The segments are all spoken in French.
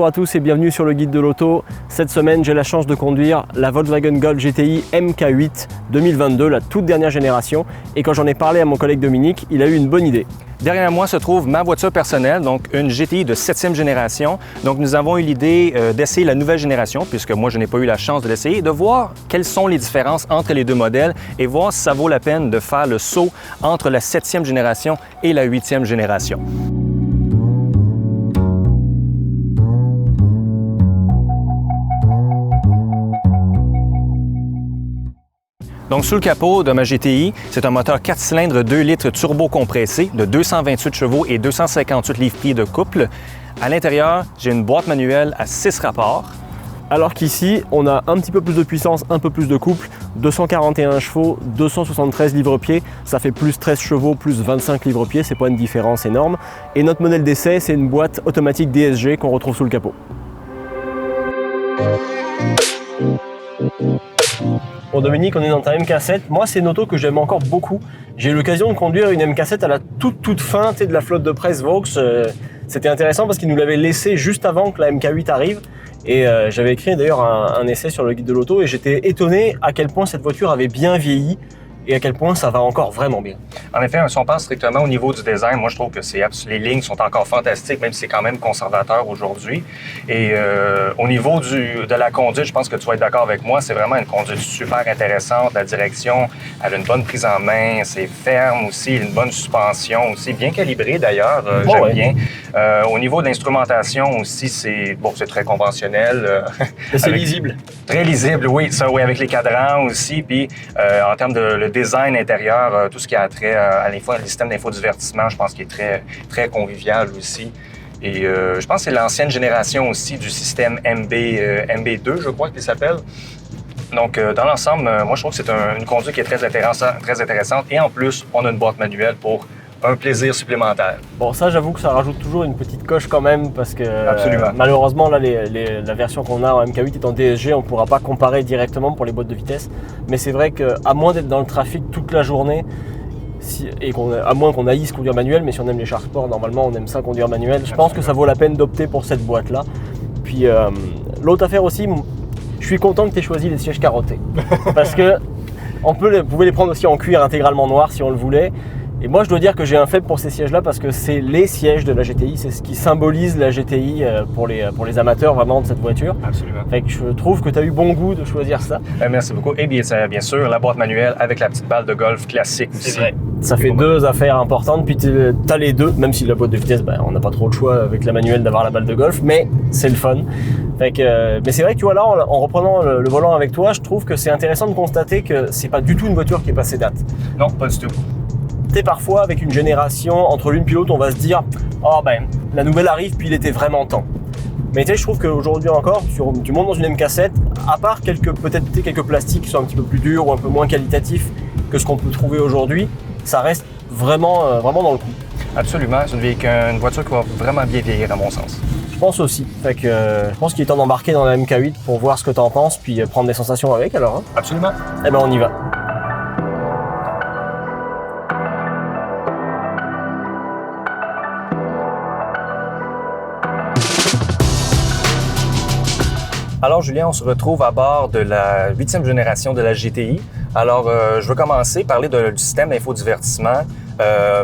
Bonjour à tous et bienvenue sur le guide de l'auto. Cette semaine, j'ai la chance de conduire la Volkswagen Golf GTI MK8 2022, la toute dernière génération. Et quand j'en ai parlé à mon collègue Dominique, il a eu une bonne idée. Derrière moi se trouve ma voiture personnelle, donc une GTI de 7e génération. Donc nous avons eu l'idée d'essayer la nouvelle génération, puisque moi je n'ai pas eu la chance de l'essayer, de voir quelles sont les différences entre les deux modèles et voir si ça vaut la peine de faire le saut entre la 7e génération et la 8e génération. Donc, sous le capot de ma GTI, c'est un moteur 4 cylindres 2 litres turbo compressé de 228 chevaux et 258 livres-pieds de couple. À l'intérieur, j'ai une boîte manuelle à 6 rapports. Alors qu'ici, on a un petit peu plus de puissance, un peu plus de couple, 241 chevaux, 273 livres-pieds, ça fait plus 13 chevaux, plus 25 livres-pieds, c'est pas une différence énorme. Et notre modèle d'essai, c'est une boîte automatique DSG qu'on retrouve sous le capot. Bon Dominique, on est dans ta MK7. Moi, c'est une auto que j'aime encore beaucoup. J'ai eu l'occasion de conduire une MK7 à la toute fin de la flotte de presse Vaux. C'était intéressant parce qu'ils nous l'avaient laissé juste avant que la MK8 arrive. Et j'avais écrit d'ailleurs un essai sur le guide de l'auto et j'étais étonné à quel point cette voiture avait bien vieilli et à quel point ça va encore vraiment bien. En effet, si on pense strictement au niveau du design, moi je trouve que les lignes sont encore fantastiques, même si c'est quand même conservateur aujourd'hui. Et au niveau de la conduite, je pense que tu vas être d'accord avec moi, c'est vraiment une conduite super intéressante. La direction, elle a une bonne prise en main, c'est ferme aussi, une bonne suspension aussi, bien calibrée d'ailleurs, j'aime bien. Au niveau de l'instrumentation aussi, c'est très conventionnel. C'est lisible. Très lisible, oui, ça, oui, avec les cadrans aussi. Puis en termes de le design intérieur, tout ce qui a trait à le système d'infodivertissement, je pense qu'il est très, très convivial aussi. Et je pense que c'est l'ancienne génération aussi du système MB2, je crois qu'il s'appelle. Donc, dans l'ensemble, moi, je trouve que c'est une conduite qui est très intéressante. Et en plus, on a une boîte manuelle pour un plaisir supplémentaire. Bon, ça, j'avoue que ça rajoute toujours une petite coche quand même parce que malheureusement, là, la version qu'on a en MK8 est en DSG, on ne pourra pas comparer directement pour les boîtes de vitesse. Mais c'est vrai qu'à moins d'être dans le trafic toute la journée, à moins qu'on haïsse conduire manuel, mais si on aime les chars sport, normalement, on aime ça conduire manuel. Je pense que ça vaut la peine d'opter pour cette boîte-là. Puis, l'autre affaire aussi, je suis content que tu aies choisi les sièges carottés. Parce que vous pouvez les prendre aussi en cuir intégralement noir si on le voulait. Et moi, je dois dire que j'ai un faible pour ces sièges-là parce que c'est les sièges de la GTI, c'est ce qui symbolise la GTI pour les amateurs vraiment de cette voiture. Absolument. Fait que je trouve que tu as eu bon goût de choisir ça. Merci beaucoup. Et bien sûr, la boîte manuelle avec la petite balle de golf classique aussi. C'est vrai. Ça fait deux affaires importantes, puis tu as les deux, même si la boîte de vitesse, on n'a pas trop le choix avec la manuelle d'avoir la balle de golf, mais c'est le fun. Fait que, mais c'est vrai que tu vois là, en reprenant le volant avec toi, je trouve que c'est intéressant de constater que c'est pas du tout une voiture qui est passée date. Non, pas du tout. Parfois avec une génération entre l'une puis l'autre, on va se dire la nouvelle arrive puis il était vraiment temps. Mais je trouve qu'aujourd'hui encore, tu montes dans une MK7, à part peut-être quelques plastiques qui sont un petit peu plus durs ou un peu moins qualitatifs que ce qu'on peut trouver aujourd'hui, ça reste vraiment dans le coup. Absolument, c'est une voiture qui va vraiment bien vieillir à mon sens. Je pense aussi. Fait que je pense qu'il est temps d'embarquer dans la MK8 pour voir ce que tu en penses puis prendre des sensations avec alors. Hein. Absolument. Eh ben on y va. Alors Julien, on se retrouve à bord de la 8e génération de la GTI. Alors je veux commencer par parler du système d'infodivertissement.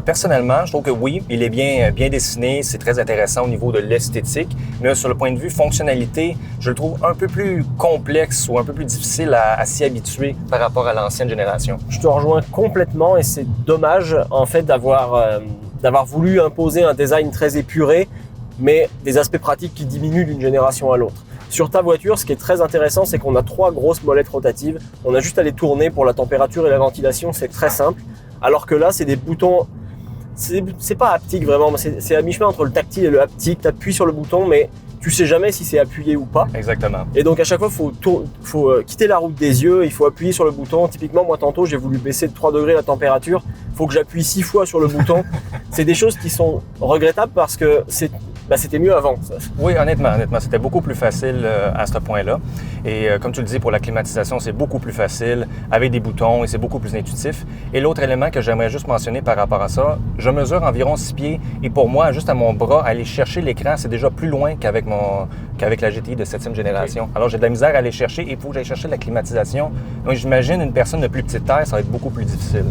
Personnellement, je trouve que oui, il est bien dessiné, c'est très intéressant au niveau de l'esthétique, mais sur le point de vue fonctionnalité, je le trouve un peu plus complexe ou un peu plus difficile à s'y habituer par rapport à l'ancienne génération. Je te rejoins complètement et c'est dommage en fait d'avoir voulu imposer un design très épuré, mais des aspects pratiques qui diminuent d'une génération à l'autre. Sur ta voiture, ce qui est très intéressant, c'est qu'on a 3 grosses molettes rotatives. On a juste à les tourner pour la température et la ventilation, c'est très simple. Alors que là, c'est des boutons, c'est pas haptique vraiment, c'est à mi-chemin entre le tactile et le haptique. Tu appuies sur le bouton, mais tu sais jamais si c'est appuyé ou pas. Exactement. Et donc à chaque fois, faut quitter la route des yeux, il faut appuyer sur le bouton. Typiquement, moi tantôt, j'ai voulu baisser de 3 degrés la température. Il faut que j'appuie 6 fois sur le bouton. C'est des choses qui sont regrettables parce que c'était mieux avant. Oui, honnêtement, c'était beaucoup plus facile à ce point-là. Et comme tu le dis, pour la climatisation, c'est beaucoup plus facile avec des boutons et c'est beaucoup plus intuitif. Et l'autre élément que j'aimerais juste mentionner par rapport à ça, je mesure environ 6 pieds et pour moi, juste à mon bras, aller chercher l'écran, c'est déjà plus loin qu'avec la GTI de 7e génération. Okay. Alors, j'ai de la misère à aller chercher et il faut que j'aille chercher la climatisation. Donc, j'imagine une personne de plus petite taille, ça va être beaucoup plus difficile.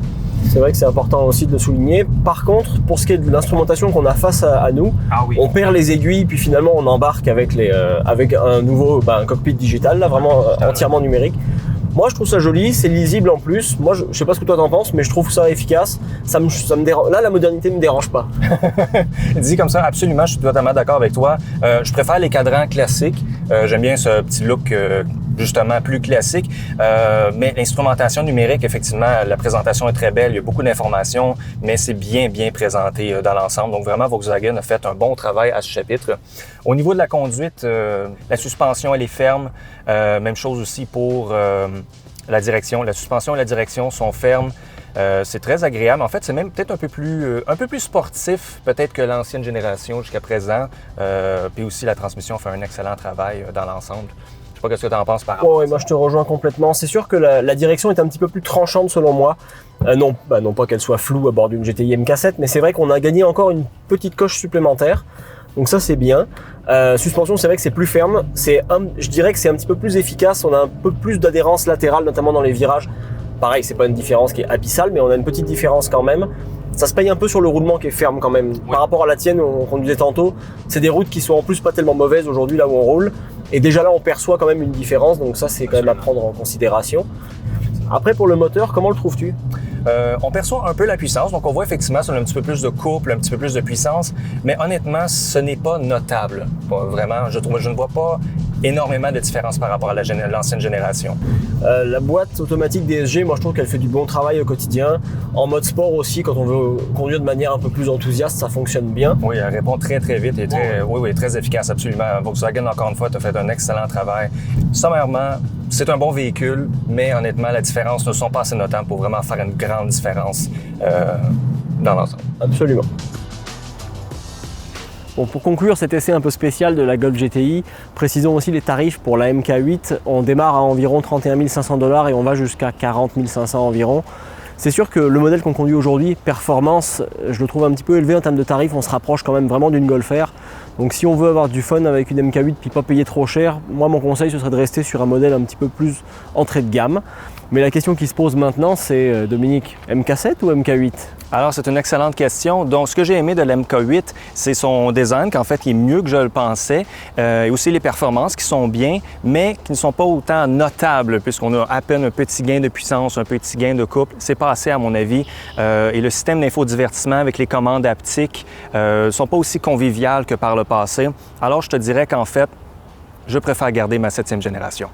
C'est vrai que c'est important aussi de le souligner. Par contre, pour ce qui est de l'instrumentation qu'on a face à nous, on perd les aiguilles, puis finalement on embarque avec un nouveau un cockpit digital, là, vraiment entièrement numérique. Moi, je trouve ça joli, c'est lisible en plus. Moi, je sais pas ce que toi t'en penses, mais je trouve ça efficace. Ça me dérange. Là, la modernité me dérange pas. Dit comme ça, absolument, je suis totalement d'accord avec toi. Je préfère les cadrans classiques. J'aime bien ce petit look justement plus classique. Mais l'instrumentation numérique, effectivement, la présentation est très belle. Il y a beaucoup d'informations, mais c'est bien présenté dans l'ensemble. Donc vraiment, Volkswagen a fait un bon travail à ce chapitre. Au niveau de la conduite, la suspension, elle est ferme. Même chose aussi pour la direction. La suspension et la direction sont fermes. C'est très agréable. En fait, c'est même peut-être un peu plus sportif peut-être que l'ancienne génération jusqu'à présent. Puis aussi, la transmission fait un excellent travail dans l'ensemble. Je sais pas ce que tu en penses par rapport à ça. Moi je te rejoins complètement. C'est sûr que la direction est un petit peu plus tranchante selon moi. Non pas qu'elle soit floue à bord d'une GTI MK7, mais c'est vrai qu'on a gagné encore une petite coche supplémentaire. Donc ça c'est bien. Suspension, c'est vrai que c'est plus ferme. Je dirais que c'est un petit peu plus efficace. On a un peu plus d'adhérence latérale, notamment dans les virages. Pareil, c'est pas une différence qui est abyssale, mais on a une petite différence quand même. Ça se paye un peu sur le roulement qui est ferme quand même. Oui. Par rapport à la tienne, on conduisait tantôt, c'est des routes qui sont en plus pas tellement mauvaises aujourd'hui là où on roule. Et déjà là, on perçoit quand même une différence, donc ça c'est quand même à prendre en considération. Après, pour le moteur, comment le trouves-tu? On perçoit un peu la puissance, donc on voit effectivement sur un petit peu plus de couple, un petit peu plus de puissance, mais honnêtement, ce n'est pas notable. Vraiment, je ne vois pas énormément de différence par rapport à l'ancienne génération. La boîte automatique DSG, moi je trouve qu'elle fait du bon travail au quotidien. En mode sport aussi, quand on veut conduire de manière un peu plus enthousiaste, ça fonctionne bien. Oui, elle répond très vite et très efficace, absolument. Volkswagen, encore une fois, a fait un excellent travail. Sommairement, c'est un bon véhicule, mais honnêtement, les différences ne sont pas assez notables pour vraiment faire une grande différence dans l'ensemble. Absolument. Bon, pour conclure cet essai un peu spécial de la Golf GTI, précisons aussi les tarifs pour la MK8. On démarre à environ 31 500 $ et on va jusqu'à 40 500 environ. C'est sûr que le modèle qu'on conduit aujourd'hui, performance, je le trouve un petit peu élevé en termes de tarifs. On se rapproche quand même vraiment d'une Golf R. Donc si on veut avoir du fun avec une MK8 puis pas payer trop cher, moi mon conseil ce serait de rester sur un modèle un petit peu plus entrée de gamme. Mais la question qui se pose maintenant, c'est Dominique, MK7 ou MK8? Alors, c'est une excellente question. Donc, ce que j'ai aimé de l'MK8, c'est son design, qu'en fait, il est mieux que je le pensais, et aussi les performances qui sont bien, mais qui ne sont pas autant notables, puisqu'on a à peine un petit gain de puissance, un petit gain de couple. C'est pas assez, à mon avis. Et le système d'infodivertissement avec les commandes haptiques ne sont pas aussi conviviales que par le passé. Alors, je te dirais qu'en fait, je préfère garder ma 7e génération.